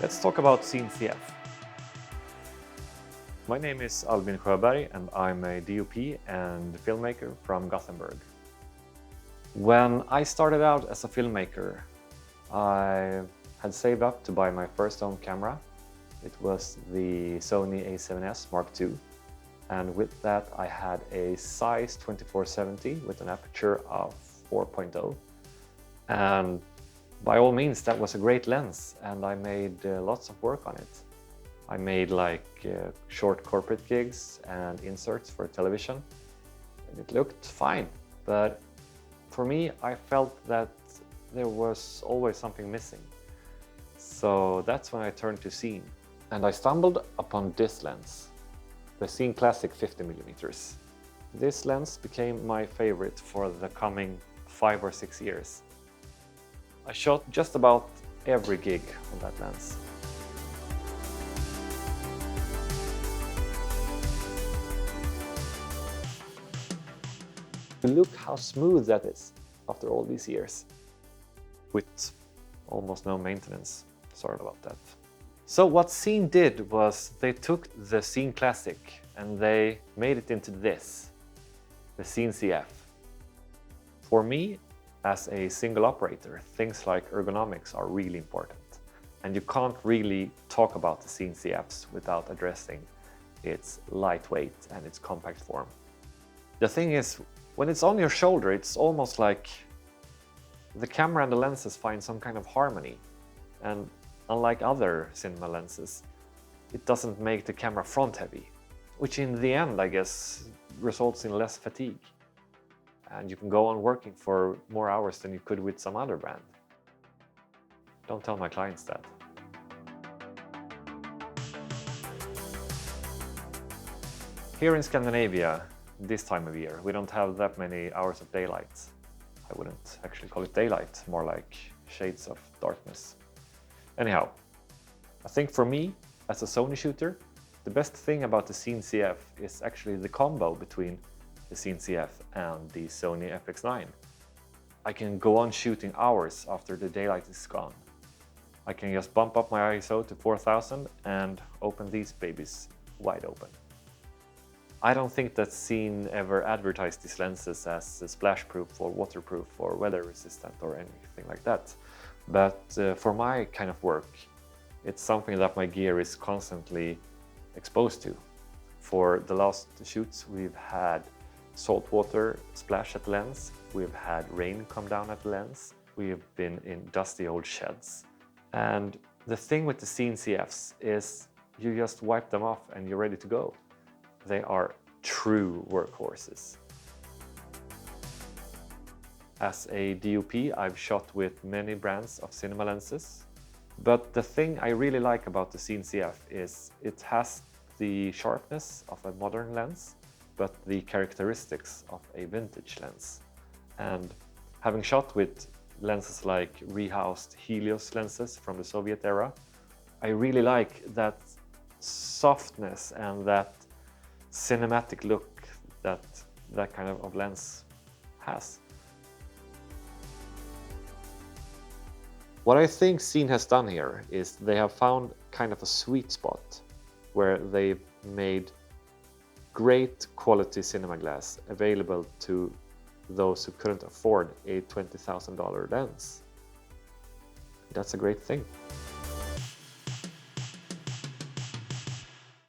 Let's talk about Xeen CF. My name is Albin Sjöberg and I'm a DOP and filmmaker from Gothenburg. When I started out as a filmmaker, I had saved up to buy my first home camera. It was the Sony A7S Mark II. And with that I had a size 24-70 with an aperture of 4.0. And by all means, that was a great lens and I made lots of work on it. I made short corporate gigs and inserts for television. And it looked fine, but for me, I felt that there was always something missing. So that's when I turned to Xeen. And I stumbled upon this lens, the Xeen Classic 50mm. This lens became my favorite for the coming 5 or 6 years. I shot just about every gig on that lens. Look how smooth that is after all these years, with almost no maintenance. Sorry about that. So what Xeen did was they took the Xeen Classic and they made it into this, the Xeen CF. For me, as a single operator, things like ergonomics are really important. And you can't really talk about the Xeen CFs without addressing its lightweight and its compact form. The thing is, when it's on your shoulder, it's almost like the camera and the lenses find some kind of harmony. And unlike other cinema lenses, it doesn't make the camera front heavy, which in the end, I guess, results in less fatigue. And you can go on working for more hours than you could with some other brand. Don't tell my clients that. Here in Scandinavia, this time of year, we don't have that many hours of daylight. I wouldn't actually call it daylight, more like shades of darkness. Anyhow, I think for me, as a Sony shooter, the best thing about the Xeen CF is actually the combo between the Xeen CF and the Sony FX9. I can go on shooting hours after the daylight is gone. I can just bump up my ISO to 4000 and open these babies wide open. I don't think that Xeen ever advertised these lenses as splash-proof or waterproof or weather-resistant or anything like that. But for my kind of work, it's something that my gear is constantly exposed to. For the last shoots, we've had salt water splash at the lens, we've had rain come down at the lens, we've been in dusty old sheds. And the thing with the Xeen CFs is you just wipe them off and you're ready to go. They are true workhorses. As a DOP, I've shot with many brands of cinema lenses, but the thing I really like about the Xeen CF is it has the sharpness of a modern lens, but the characteristics of a vintage lens. And having shot with lenses like rehoused Helios lenses from the Soviet era, I really like that softness and that cinematic look that that kind of lens has. What I think Xeen has done here is they have found kind of a sweet spot where they've made great quality cinema glass available to those who couldn't afford a $20,000 lens. That's a great thing.